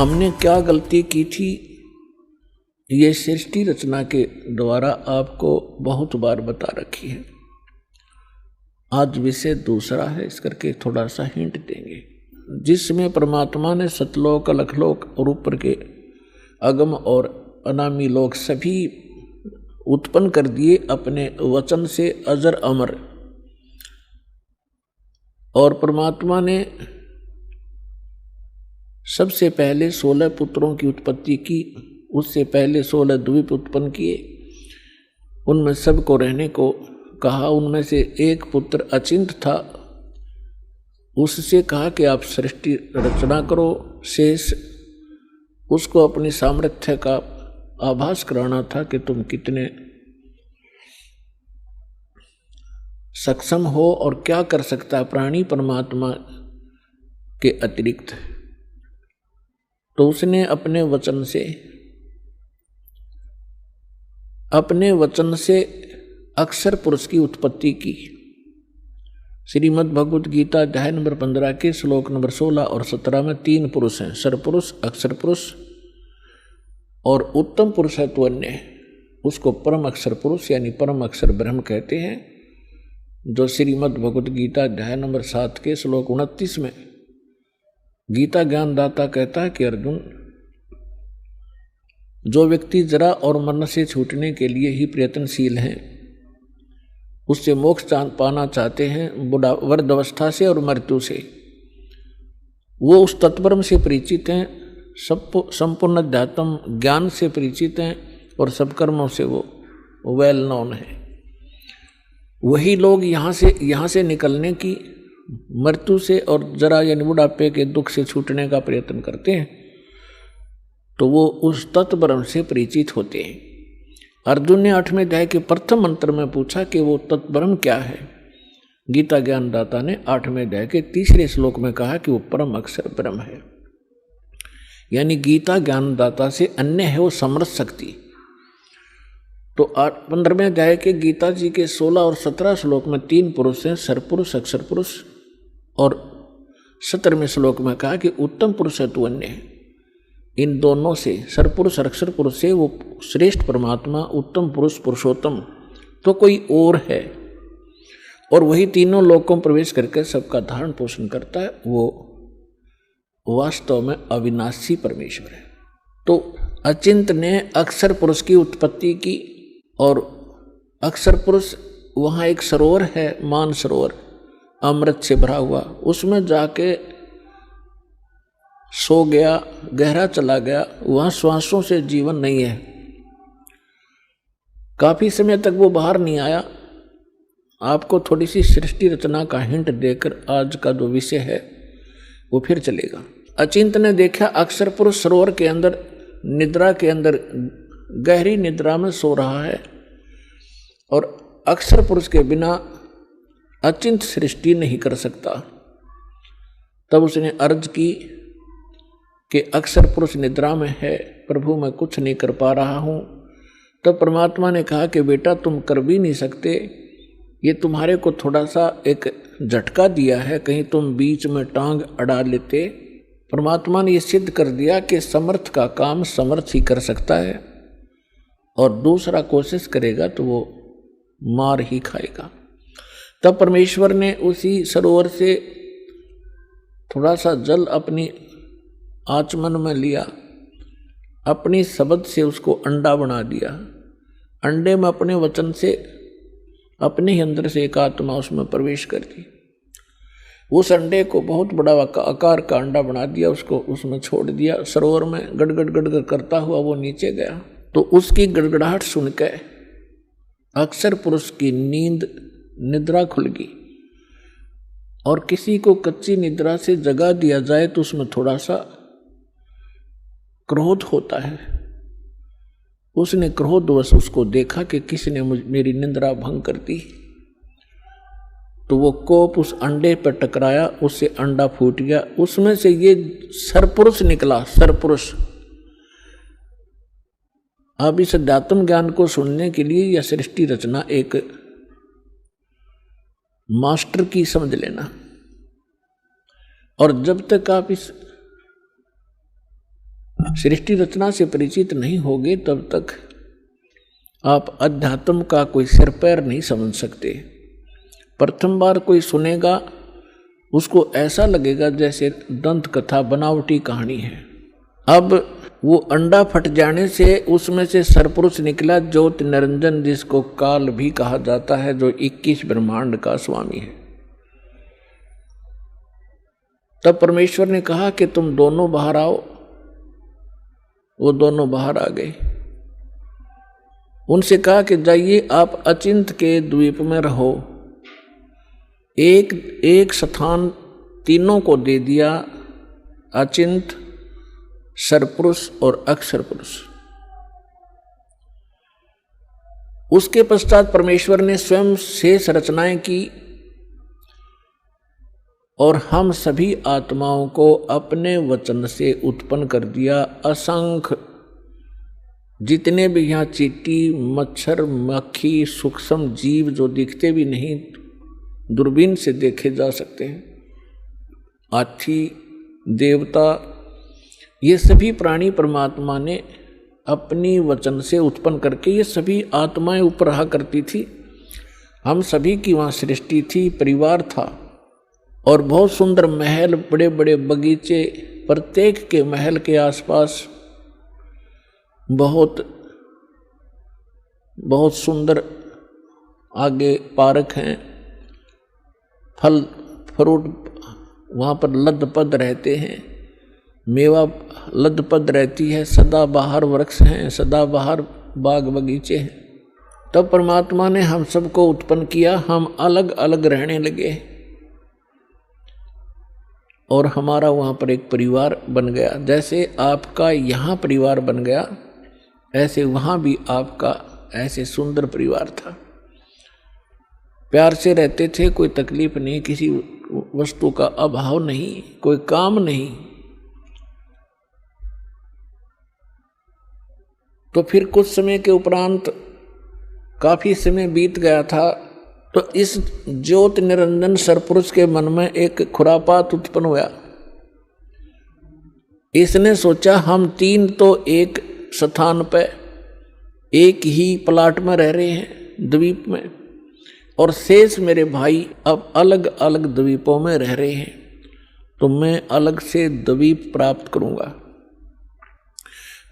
हमने क्या गलती की थी, ये सृष्टि रचना के द्वारा आपको बहुत बार बता रखी है। आज विषय दूसरा है, इस करके थोड़ा सा हिंट देंगे, जिसमें परमात्मा ने सतलोक अलखलोक और ऊपर के अगम और अनामी लोक सभी उत्पन्न कर दिए अपने वचन से अजर अमर। और परमात्मा ने सबसे पहले 16 पुत्रों की उत्पत्ति की, उससे पहले 16 द्वीप उत्पन्न किए, उनमें सबको रहने को कहा। उनमें से एक पुत्र अचिंत था, उससे कहा कि आप सृष्टि रचना करो। शेष उसको अपनी सामर्थ्य का आभास कराना था कि तुम कितने सक्षम हो और क्या कर सकता है प्राणी परमात्मा के अतिरिक्त। तो उसने अपने वचन से अक्षर पुरुष की उत्पत्ति की। श्रीमद् भगवद गीता अध्याय नंबर 15 के श्लोक नंबर 16 और 17 में 3 पुरुष हैं, सरपुरुष, अक्षर पुरुष और उत्तम पुरुष है तो अन्य। उसको परम अक्षर पुरुष यानी परम अक्षर ब्रह्म कहते हैं, जो श्रीमद् भगवद गीता अध्याय नंबर 7 के श्लोक 29 में गीता ज्ञानदाता कहता है कि अर्जुन, जो व्यक्ति जरा और मरण से छूटने के लिए ही प्रयत्नशील हैं, उससे मोक्ष पाना चाहते हैं, वृद्धावस्था से और मृत्यु से, वो उस तत्परम से परिचित हैं, संपूर्ण अध्यात्म ज्ञान से परिचित हैं और सब कर्मों से वो वेल नोन है। वही लोग यहाँ से निकलने की, मृत्यु से और जरा यानी बुढ़ापे के दुख से छूटने का प्रयत्न करते हैं, तो वो उस तत्परम से परिचित होते हैं। अर्जुन ने 8वें अध्याय के प्रथम मंत्र में पूछा कि वो तत्ब्रह्म क्या है। गीता ज्ञानदाता ने 8वें अध्याय के 3रे श्लोक में कहा कि वो परम अक्षर ब्रह्म है। यानी गीता ज्ञानदाता से अन्य है वो समर्थ शक्ति। तो 15वें अध्याय के गीता जी के 16 और 17 श्लोक में 3 पुरुष हैं, सरपुरुष, अक्षर पुरुष, और 17वें श्लोक में कहा कि उत्तम पुरुष है तो अन्य है। इन दोनों से, सरपुरुष और अक्षर पुरुष से, वो श्रेष्ठ परमात्मा उत्तम पुरुष पुरुषोत्तम तो कोई और है, और वही तीनों लोकों में प्रवेश करके सबका धारण पोषण करता है। वो वास्तव में अविनाशी परमेश्वर है। तो अचिंत ने अक्षर पुरुष की उत्पत्ति की, और अक्षर पुरुष वहाँ एक सरोवर है, मान सरोवर, अमृत से भरा हुआ, उसमें जाके सो गया, गहरा चला गया। वहाँ श्वासों से जीवन नहीं है। काफी समय तक वो बाहर नहीं आया। आपको थोड़ी सी सृष्टि रचना का हिंट देकर आज का जो विषय है वो फिर चलेगा। अचिंत ने देखा अक्षर पुरुष सरोवर के अंदर, निद्रा के अंदर, गहरी निद्रा में सो रहा है, और अक्षर पुरुष के बिना अचिंत सृष्टि नहीं कर सकता। तब उसने अर्ज की कि अक्षर पुरुष निद्रा में है, प्रभु मैं कुछ नहीं कर पा रहा हूँ। तब परमात्मा ने कहा कि बेटा तुम कर भी नहीं सकते, ये तुम्हारे को थोड़ा सा एक झटका दिया है, कहीं तुम बीच में टांग अड़ा लेते। परमात्मा ने ये सिद्ध कर दिया कि समर्थ का काम समर्थ ही कर सकता है, और दूसरा कोशिश करेगा तो वो मार ही खाएगा। तब परमेश्वर ने उसी सरोवर से थोड़ा सा जल अपनी आचमन में लिया, अपनी शब्द से उसको अंडा बना दिया। अंडे में अपने वचन से, अपने ही अंदर से एक आत्मा उसमें प्रवेश कर दी। उस अंडे को बहुत बड़ा आकार का अंडा बना दिया, उसको उसमें छोड़ दिया। सरोवर में गड़गड़ गड़गड़ करता हुआ वो नीचे गया। तो उसकी गड़गड़ाहट सुन के अक्षर पुरुष की निद्रा खुल गई। और किसी को कच्ची निद्रा से जगा दिया जाए तो उसमें थोड़ा सा क्रोध होता है। उसने क्रोधवश उसको देखा कि किसी ने मेरी निद्रा भंग कर दी, तो वो कोप उस अंडे पर टकराया, उससे अंडा फूट गया। उसमें से ये सरपुरुष निकला, सरपुरुष। अब इस अध्यात्म ज्ञान को सुनने के लिए यह सृष्टि रचना एक मास्टर की समझ लेना। और जब तक आप इस सृष्टि रचना से परिचित नहीं होगे तब तक आप अध्यात्म का कोई सिर पैर नहीं समझ सकते। प्रथम बार कोई सुनेगा उसको ऐसा लगेगा जैसे दंत कथा बनावटी कहानी है। अब वो अंडा फट जाने से उसमें से सरपुरुष निकला ज्योति निरंजन, जिसको काल भी कहा जाता है, जो 21 ब्रह्मांड का स्वामी है। तब परमेश्वर ने कहा कि तुम दोनों बाहर आओ। वो दोनों बाहर आ गए। उनसे कहा कि जाइए आप अचिंत के द्वीप में रहो। एक स्थान तीनों को दे दिया, अचिंत, सरपुरुष और अक्षर पुरुष। उसके पश्चात परमेश्वर ने स्वयं शेष रचनाएं की और हम सभी आत्माओं को अपने वचन से उत्पन्न कर दिया। असंख्य जितने भी यहाँ चींटी, मच्छर, मक्खी, सूक्ष्म जीव जो दिखते भी नहीं, दूरबीन से देखे जा सकते हैं, हाथी, देवता, ये सभी प्राणी परमात्मा ने अपनी वचन से उत्पन्न करके, ये सभी आत्माएं ऊपर रहा करती थी। हम सभी की वहाँ सृष्टि थी, परिवार था और बहुत सुंदर महल, बड़े बड़े बगीचे, प्रत्येक के महल के आसपास बहुत बहुत सुंदर आगे पार्क हैं, फल फ्रूट वहाँ पर लदपद रहते हैं, मेवा लदपद रहती है, सदाबहार वृक्ष हैं, सदाबहार बाग बगीचे हैं। तब परमात्मा ने हम सबको उत्पन्न किया, हम अलग अलग रहने लगे और हमारा वहाँ पर एक परिवार बन गया। जैसे आपका यहाँ परिवार बन गया, ऐसे वहाँ भी आपका ऐसे सुंदर परिवार था। प्यार से रहते थे, कोई तकलीफ नहीं, किसी वस्तु का अभाव नहीं, कोई काम नहीं। तो फिर कुछ समय के उपरांत काफी समय बीत गया था, तो इस ज्योति निरंजन सरपुरुष के मन में एक खुरापात उत्पन्न हुआ। इसने सोचा हम तीन तो एक स्थान पे एक ही प्लाट में रह रहे हैं, द्वीप में, और शेष मेरे भाई अब अलग अलग द्वीपों में रह रहे हैं, तो मैं अलग से द्वीप प्राप्त करूंगा।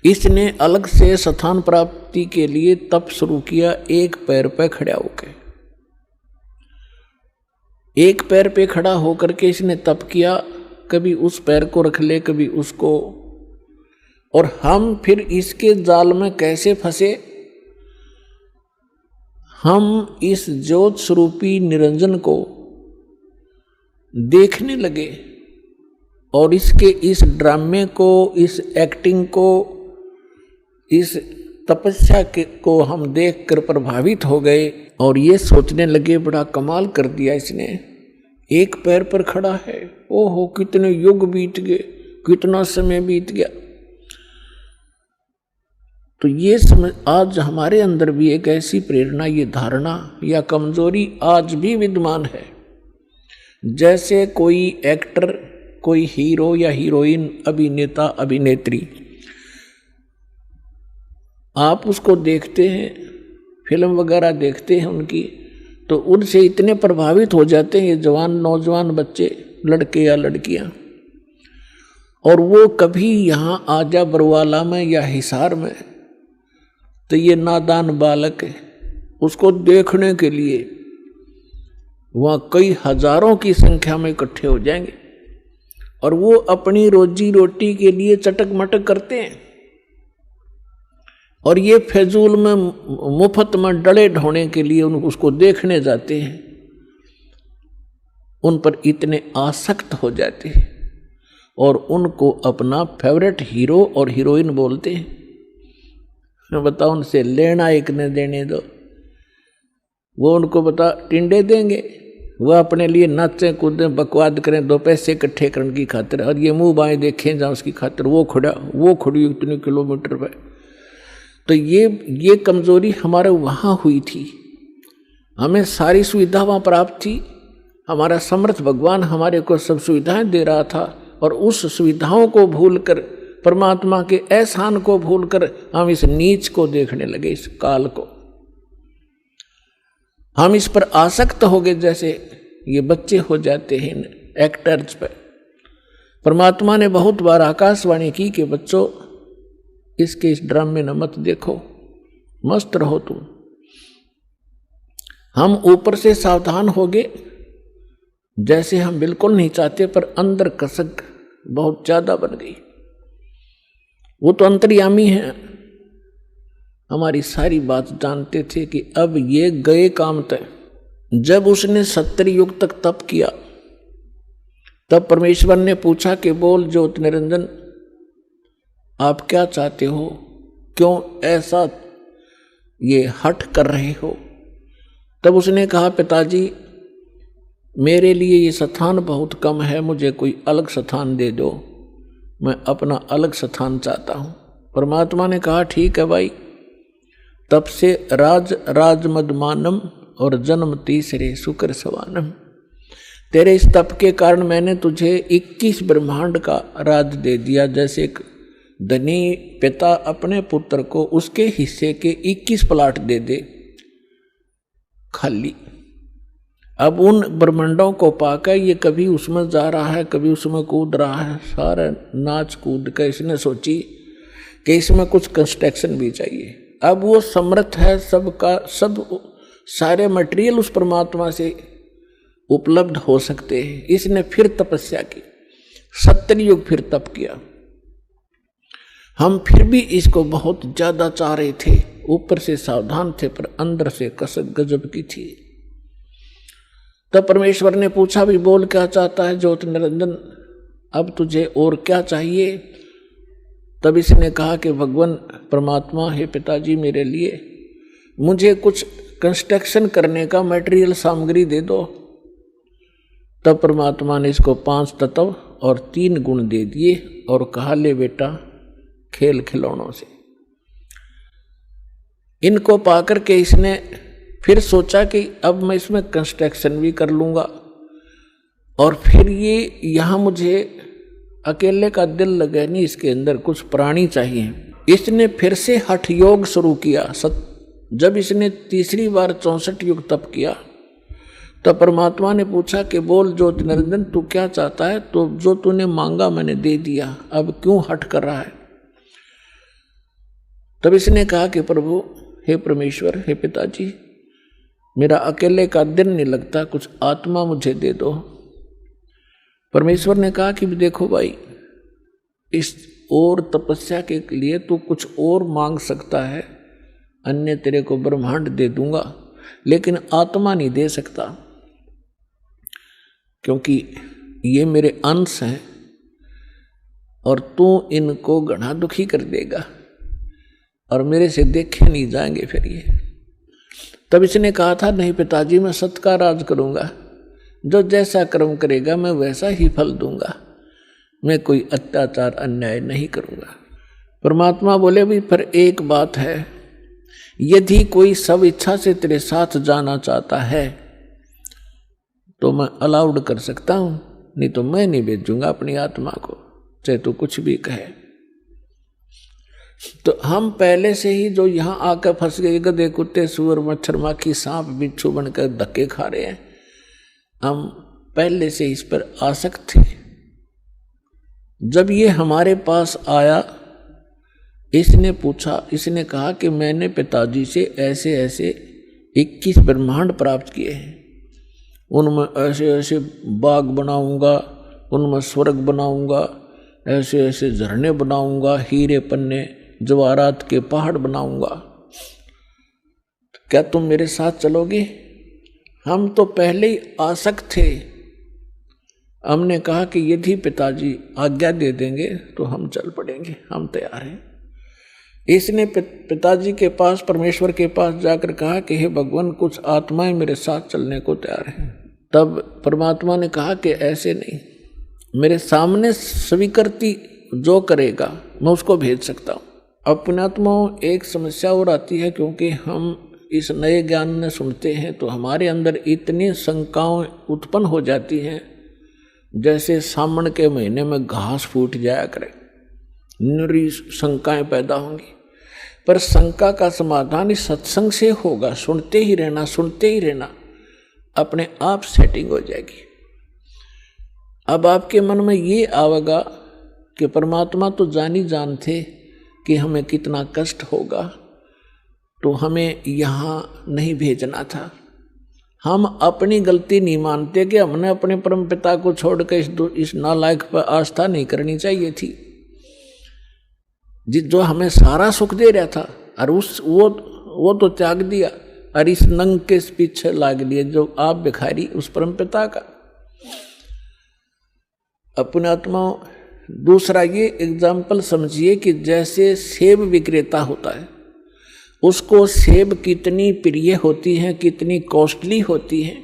इसने अलग से स्थान प्राप्ति के लिए तप शुरू किया, एक पैर पे खड़ा होकर। एक पैर पे खड़ा होकर के इसने तप किया, कभी उस पैर को रख ले, कभी उसको, और हम फिर इसके जाल में कैसे फंसे। हम इस ज्योत स्वरूपी निरंजन को देखने लगे और इसके इस ड्रामे को, इस एक्टिंग को, इस तपस्या को हम देखकर प्रभावित हो गए और ये सोचने लगे बड़ा कमाल कर दिया इसने, एक पैर पर खड़ा है, ओहो कितने युग बीत गए, कितना समय बीत गया। तो ये समझ, आज हमारे अंदर भी एक ऐसी प्रेरणा, ये धारणा या कमजोरी आज भी विद्यमान है। जैसे कोई एक्टर, कोई हीरो या हीरोइन, अभिनेता, अभिनेत्री, आप उसको देखते हैं, फिल्म वगैरह देखते हैं उनकी, तो उनसे इतने प्रभावित हो जाते हैं ये जवान नौजवान बच्चे, लड़के या लड़कियां, और वो कभी यहाँ आजा बरवाला में या हिसार में, तो ये नादान बालक है, उसको देखने के लिए वहाँ कई हजारों की संख्या में इकट्ठे हो जाएंगे और वो अपनी रोजी रोटी के लिए चटक मटक करते हैं और ये फजूल में मुफ्त में डले ढोने के लिए उसको देखने जाते हैं, उन पर इतने आसक्त हो जाते हैं और उनको अपना फेवरेट हीरो और हीरोइन बोलते हैं। मैं बताऊं, उनसे लेना एक न देने दो, वो उनको बता टिंडे देंगे, वह अपने लिए नाचें कूदें बकवाद करें, दो पैसे इकट्ठे करने की खातिर, और ये मुंह बाएं देखें जहाँ उसकी खातिर वो खड़ी इतने किलोमीटर पे। तो ये कमजोरी हमारे वहाँ हुई थी। हमें सारी सुविधा वहाँ प्राप्त थी, हमारा समर्थ भगवान हमारे को सब सुविधाएं दे रहा था और उस सुविधाओं को भूलकर परमात्मा के एहसान को भूलकर हम इस नीच को देखने लगे, इस काल को। हम इस पर आसक्त हो गए, जैसे ये बच्चे हो जाते हैं एक्टर्स पर। परमात्मा ने बहुत बार आकाशवाणी की कि बच्चों इसके इस ड्रामे न मत देखो, मस्त रहो तुम। हम ऊपर से सावधान हो गए, जैसे हम बिल्कुल नहीं चाहते, पर अंदर कसक बहुत ज्यादा बन गई। वो तो अंतर्यामी है, हमारी सारी बात जानते थे कि अब ये गए काम तय। जब उसने 70 युग तक तप किया, तब परमेश्वर ने पूछा कि बोल ज्योत निरंजन, आप क्या चाहते हो, क्यों ऐसा ये हठ कर रहे हो। तब उसने कहा पिताजी मेरे लिए ये स्थान बहुत कम है, मुझे कोई अलग स्थान दे दो, मैं अपना अलग स्थान चाहता हूँ। परमात्मा ने कहा ठीक है भाई, तब से राजमदमानम और जन्म तीसरे शुक्र सवानम। तेरे इस तप के कारण मैंने तुझे 21 ब्रह्मांड का राज दे दिया। जैसे एक धनी पिता अपने पुत्र को उसके हिस्से के 21 प्लाट दे दे खाली। अब उन ब्रह्मांडों को पाकर ये कभी उसमें जा रहा है, कभी उसमें कूद रहा है, सारा नाच कूद कर इसने सोची कि इसमें कुछ कंस्ट्रक्शन भी चाहिए। अब वो समर्थ है, सबका सब सारे मटेरियल उस परमात्मा से उपलब्ध हो सकते हैं। इसने फिर तपस्या की, 70 युग फिर तप किया। हम फिर भी इसको बहुत ज्यादा चाह रहे थे, ऊपर से सावधान थे पर अंदर से कसक गजब की थी। तब परमेश्वर ने पूछा भी बोल क्या चाहता है ज्योत निरंजन, अब तुझे और क्या चाहिए। तब इसने कहा कि भगवान परमात्मा हे पिताजी मेरे लिए मुझे कुछ कंस्ट्रक्शन करने का मटेरियल सामग्री दे दो। तब परमात्मा ने इसको 5 तत्व और 3 गुण दे दिए और कहा ले बेटा खेल खिलौनों से। इनको पाकर के इसने फिर सोचा कि अब मैं इसमें कंस्ट्रक्शन भी कर लूंगा और फिर ये यहाँ मुझे अकेले का दिल लगे नहीं, इसके अंदर कुछ प्राणी चाहिए। इसने फिर से हठ योग शुरू किया। जब इसने तीसरी बार 64 युग तप किया तब परमात्मा ने पूछा कि बोल ज्योति निरंजन तू क्या चाहता है। तो जो तूने मांगा मैंने दे दिया, अब क्यों हठ कर रहा है। तब इसने कहा कि प्रभु हे परमेश्वर हे पिताजी मेरा अकेले का दिन नहीं लगता, कुछ आत्मा मुझे दे दो। परमेश्वर ने कहा कि देखो भाई इस और तपस्या के लिए तू कुछ और मांग सकता है, अन्य तेरे को ब्रह्मांड दे दूंगा, लेकिन आत्मा नहीं दे सकता क्योंकि ये मेरे अंश हैं और तू इनको घना दुखी कर देगा और मेरे से देखे नहीं जाएंगे फिर ये। तब इसने कहा था नहीं पिताजी मैं सत्य का राज करूंगा, जो जैसा कर्म करेगा मैं वैसा ही फल दूंगा, मैं कोई अत्याचार अन्याय नहीं करूंगा। परमात्मा बोले भी पर एक बात है, यदि कोई सब इच्छा से तेरे साथ जाना चाहता है तो मैं अलाउड कर सकता हूं, नहीं तो मैं नहीं भेजूंगा अपनी आत्मा को, चाहे तो कुछ भी कहे। तो हम पहले से ही जो यहाँ आकर फंस गए, गधे कुत्ते सूअर मच्छर माखी सांप बिच्छू बनकर धक्के खा रहे हैं, हम पहले से इस पर आसक्त थे। जब ये हमारे पास आया इसने पूछा, इसने कहा कि मैंने पिताजी से ऐसे ऐसे 21 ब्रह्मांड प्राप्त किए हैं, उनमें ऐसे ऐसे बाग बनाऊंगा, उनमें स्वर्ग बनाऊंगा, ऐसे ऐसे झरने बनाऊंगा, हीरे पन्ने जवाहरात के पहाड़ बनाऊंगा, क्या तुम मेरे साथ चलोगे। हम तो पहले ही आसक्त थे। हमने कहा कि यदि पिताजी आज्ञा दे देंगे तो हम चल पड़ेंगे, हम तैयार हैं। इसने पिताजी के पास परमेश्वर के पास जाकर कहा कि हे भगवान कुछ आत्माएं मेरे साथ चलने को तैयार हैं। तब परमात्मा ने कहा कि ऐसे नहीं, मेरे सामने स्वीकृति जो करेगा मैं उसको भेज सकता हूँ। अपनात्माओं एक समस्या और आती है, क्योंकि हम इस नए ज्ञान में सुनते हैं तो हमारे अंदर इतनी शंकाएं उत्पन्न हो जाती हैं जैसे सावन के महीने में घास फूट जाया करे, निरी शंकाएं पैदा होंगी। पर शंका का समाधान इस सत्संग से होगा। सुनते ही रहना, सुनते ही रहना, अपने आप सेटिंग हो जाएगी। अब आपके मन में ये आवेगा कि परमात्मा तो जानी जानते कि हमें कितना कष्ट होगा, तो हमें यहाँ नहीं भेजना था। हम अपनी गलती नहीं मानते कि हमने अपने परम पिता को छोड़कर इस नालायक पर आस्था नहीं करनी चाहिए थी, जो हमें सारा सुख दे रहा था, और वो तो त्याग दिया और इस नंग के पीछे लाग लिए जो आप भिखारी उस परम पिता का। अपने आत्मा। दूसरा ये एग्जाम्पल समझिए कि जैसे सेब विक्रेता होता है, उसको सेब कितनी प्रिय होती है, कितनी कॉस्टली होती है।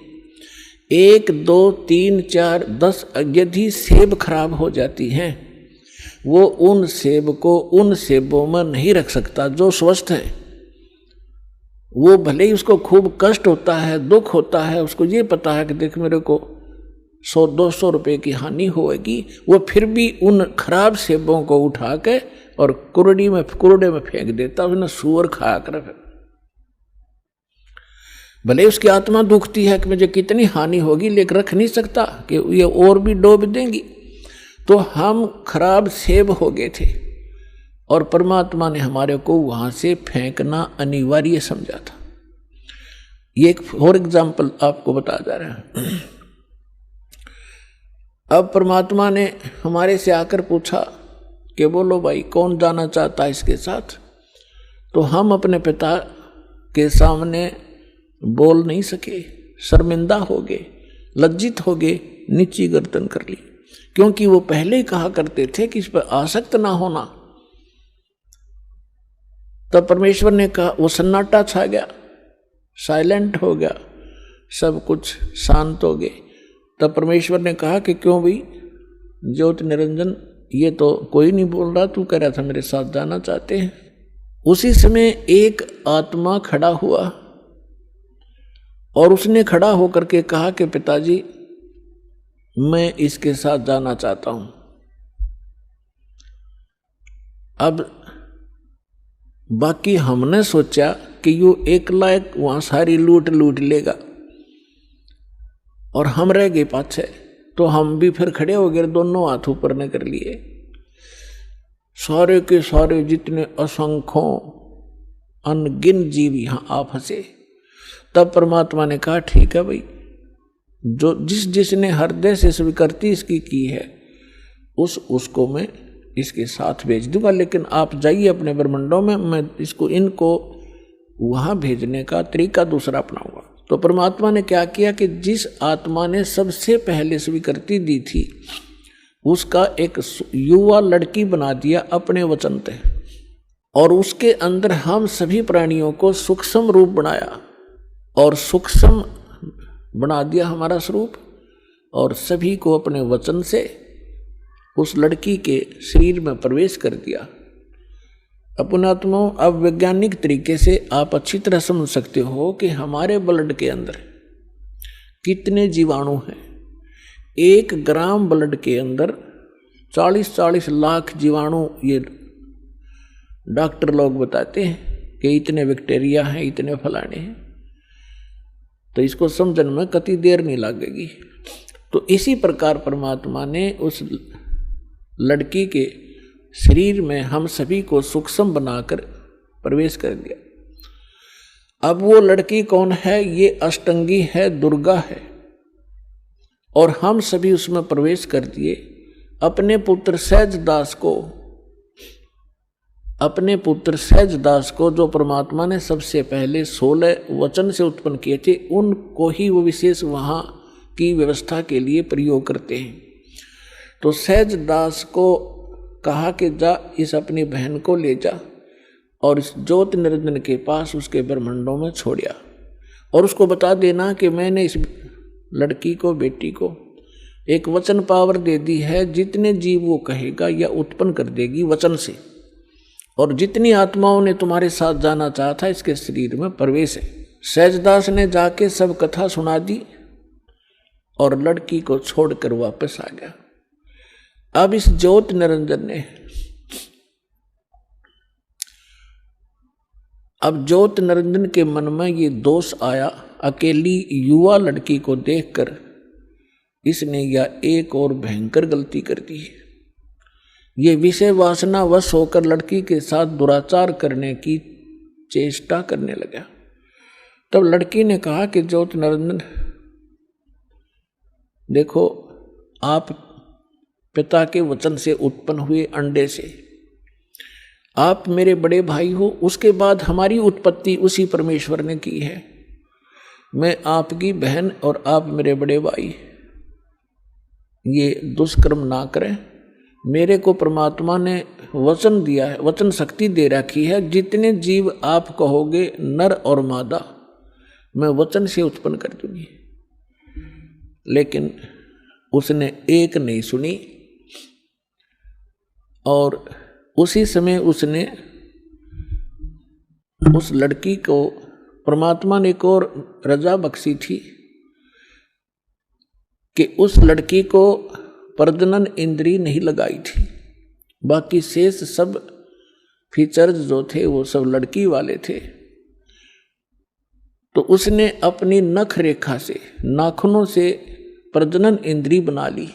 1, 2, 3, 4, 10 यदि सेब खराब हो जाती हैं, वो उन सेब को उन सेबों में नहीं रख सकता जो स्वस्थ है। वो भले ही उसको खूब कष्ट होता है, दुख होता है, उसको ये पता है कि देख मेरे को 100-200 रुपये की हानि होगी, वो फिर भी उन खराब सेबों को उठा के और कूड़े में फेंक देता, उसने सूअर खाया कर। भले उसकी आत्मा दुखती है कि मुझे कितनी हानि होगी, लेकिन रख नहीं सकता कि ये और भी डूब देंगी। तो हम खराब सेब हो गए थे और परमात्मा ने हमारे को वहां से फेंकना अनिवार्य समझा था। ये एक और एग्जाम्पल आपको बता जा रहा है। अब परमात्मा ने हमारे से आकर पूछा कि बोलो भाई कौन जाना चाहता है इसके साथ। तो हम अपने पिता के सामने बोल नहीं सके, शर्मिंदा हो गए, लज्जित हो गए, नीची गर्दन कर ली, क्योंकि वो पहले ही कहा करते थे कि इस पर आसक्त ना होना। तब परमेश्वर ने कहा, वो सन्नाटा छा गया, साइलेंट हो गया, सब कुछ शांत हो गए। तब परमेश्वर ने कहा कि क्यों भाई ज्योति निरंजन, ये तो कोई नहीं बोल रहा, तू कह रहा था मेरे साथ जाना चाहते हैं। उसी समय एक आत्मा खड़ा हुआ और उसने खड़ा होकर के कहा कि पिताजी मैं इसके साथ जाना चाहता हूं। अब बाकी हमने सोचा कि यो एकला एक वहां सारी लूट लेगा और हम रह गए पाछे, तो हम भी फिर खड़े हो गए, दोनों हाथ ऊपर न कर लिए। सारे के सारे जितने असंख्यों अनगिन जीव यहां आ फंसे। तब परमात्मा ने कहा ठीक है भाई, जो जिसने हृदय से स्वीकृति इसकी की है उसको मैं इसके साथ भेज दूंगा, लेकिन आप जाइए अपने ब्रह्मंडों में, मैं इनको वहां भेजने का तरीका दूसरा अपनाऊंगा। तो परमात्मा ने क्या किया कि जिस आत्मा ने सबसे पहले स्वीकृति दी थी उसका एक युवा लड़की बना दिया अपने वचन पे, और उसके अंदर हम सभी प्राणियों को सूक्ष्म रूप बनाया और सूक्ष्म बना दिया हमारा स्वरूप, और सभी को अपने वचन से उस लड़की के शरीर में प्रवेश कर दिया। अपनात्मा, अब वैज्ञानिक तरीके से आप अच्छी तरह समझ सकते हो कि हमारे ब्लड के अंदर कितने जीवाणु हैं। 1 ग्राम ब्लड के अंदर 40-40 लाख जीवाणु, ये डॉक्टर लोग बताते हैं कि इतने बैक्टीरिया हैं, इतने फलाने हैं। तो इसको समझने में कति देर नहीं लगेगी। तो इसी प्रकार परमात्मा ने उस लड़की के शरीर में हम सभी को सूक्ष्म बनाकर प्रवेश कर दिया। अब वो लड़की कौन है? ये अष्टंगी है, दुर्गा है, और हम सभी उसमें प्रवेश कर दिए। अपने पुत्र सहजदास को जो परमात्मा ने सबसे पहले 16 वचन से उत्पन्न किए थे, उनको ही वो विशेष वहाँ की व्यवस्था के लिए प्रयोग करते हैं। तो सहजदास को कहा कि जा इस अपनी बहन को ले जा और इस ज्योति निरंजन के पास उसके ब्रह्मंडों में छोड़िया, और उसको बता देना कि मैंने इस लड़की को, बेटी को एक वचन पावर दे दी है, जितने जीव वो कहेगा या उत्पन्न कर देगी वचन से, और जितनी आत्माओं ने तुम्हारे साथ जाना चाहा था इसके शरीर में प्रवेश है। सहजदास ने जाके सब कथा सुना दी और लड़की को छोड़कर वापस आ गया। अब इस ज्योति निरंजन ने अब ज्योत निरंजन के मन में ये दोष आया, अकेली युवा लड़की को देखकर इसने यह एक और भयंकर गलती कर दी। ये विषय वासना वश होकर लड़की के साथ दुराचार करने की चेष्टा करने लगा। तब लड़की ने कहा कि ज्योत निरंजन देखो, आप पिता के वचन से उत्पन्न हुए अंडे से, आप मेरे बड़े भाई हो, उसके बाद हमारी उत्पत्ति उसी परमेश्वर ने की है। मैं आपकी बहन और आप मेरे बड़े भाई, ये दुष्कर्म ना करें। मेरे को परमात्मा ने वचन दिया है, वचन शक्ति दे रखी है, जितने जीव आप कहोगे नर और मादा मैं वचन से उत्पन्न कर दूंगी। लेकिन उसने एक नहीं सुनी और उसी समय उसने उस लड़की को, परमात्मा ने एक और रजा बख्शी थी कि उस लड़की को प्रजनन इंद्री नहीं लगाई थी, बाकी शेष सब फीचर्स जो थे वो सब लड़की वाले थे। तो उसने अपनी नख रेखा से, नाखूनों से प्रजनन इंद्री बना ली।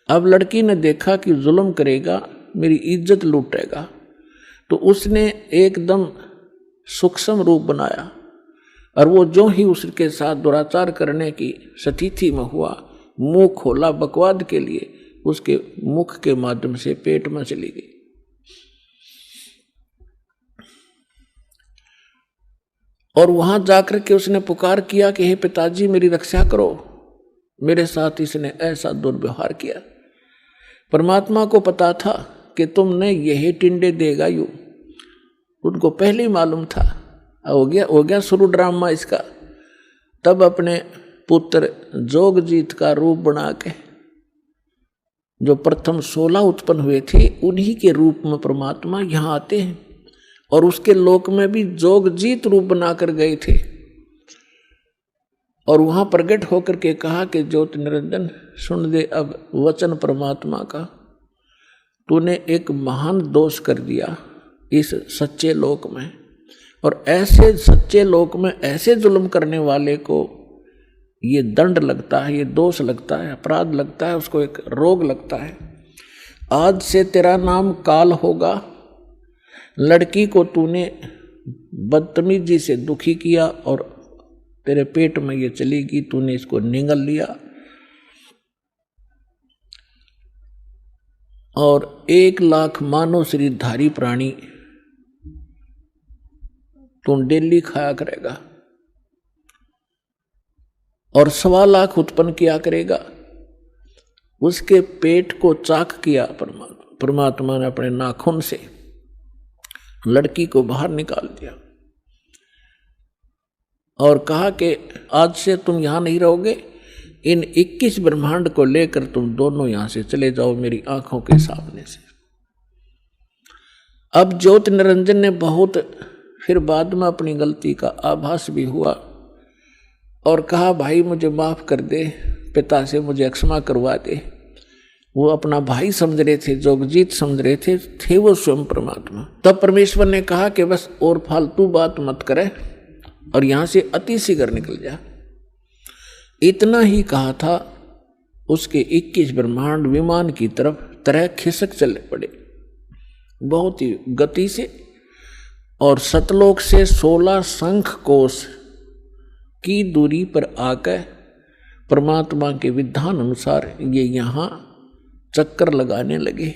अब लड़की ने देखा कि जुल्म करेगा, मेरी इज्जत लूटेगा, तो उसने एकदम सूक्ष्म रूप बनाया और वो जो ही उसके साथ दुराचार करने की स्थिति में हुआ, मुंह खोला बकवाद के लिए, उसके मुख के माध्यम से पेट में चली गई। और वहां जाकर के उसने पुकार किया कि हे पिताजी मेरी रक्षा करो, मेरे साथ इसने ऐसा दुर्व्यवहार किया। परमात्मा को पता था कि तुमने यही टिंडे देगा यू, उनको पहले ही मालूम था। हो गया शुरू ड्रामा इसका। तब अपने पुत्र जोगजीत का रूप बना के, जो प्रथम 16 उत्पन्न हुए थे, उन्हीं के रूप में परमात्मा यहाँ आते हैं और उसके लोक में भी जोगजीत रूप बनाकर गए थे। और वहां प्रकट होकर के कहा कि ज्योत निरंजन सुन दे अब वचन परमात्मा का, तूने एक महान दोष कर दिया इस सच्चे लोक में, और ऐसे सच्चे लोक में ऐसे जुल्म करने वाले को ये दंड लगता है, ये दोष लगता है, अपराध लगता है, उसको एक रोग लगता है। आज से तेरा नाम काल होगा। लड़की को तूने बदतमीजी से दुखी किया और तेरे पेट में ये चलेगी, तूने इसको निगल लिया और 1 लाख मानव शरीरधारी प्राणी तू डेली खाया करेगा और 1.25 लाख उत्पन्न किया करेगा। उसके पेट को चाक किया परमात्मा ने अपने नाखून से, लड़की को बाहर निकाल दिया और कहा कि आज से तुम यहां नहीं रहोगे, इन 21 ब्रह्मांड को लेकर तुम दोनों यहां से चले जाओ मेरी आंखों के सामने से। अब ज्योत निरंजन ने बहुत फिर बाद में अपनी गलती का आभास भी हुआ और कहा भाई मुझे माफ कर दे, पिता से मुझे क्षमा करवा दे। वो अपना भाई समझ रहे थे, जोगजीत समझ रहे थे वो स्वयं परमात्मा। तब परमेश्वर ने कहा कि बस और फालतू बात मत करे और यहां से अति शीघ्र निकल जा। इतना ही कहा था, उसके 21 ब्रह्मांड विमान की तरह खिसक चले पड़े बहुत ही गति से, और सतलोक से 16 शंख कोश की दूरी पर आकर परमात्मा के विधान अनुसार ये यहां चक्कर लगाने लगे।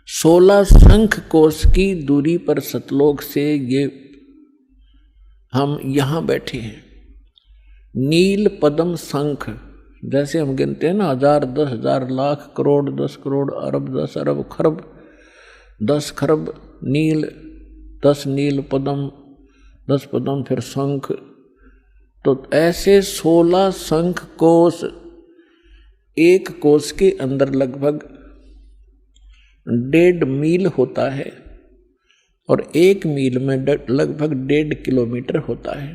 16 शंख कोश की दूरी पर सतलोक से ये हम यहां बैठे हैं। नील पद्म शंख, जैसे हम गिनते हैं ना 1000, 10,000, लाख, करोड़, 10 करोड़, अरब, 10 अरब, खरब, 10 खरब नील, 10 नील पद्म, 10 पद्म फिर शंख। तो ऐसे 16 शंख कोश, एक कोश के अंदर लगभग 1.5 मील होता है और 1 मील में लगभग 1.5 किलोमीटर होता है,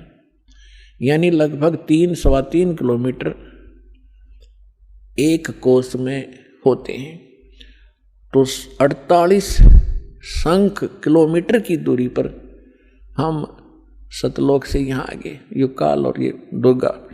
यानी लगभग 3-3.25 किलोमीटर एक कोश में होते हैं। तो 48 संख किलोमीटर की दूरी पर हम सतलोक से यहाँ आ गए। ये काल और ये दुर्गा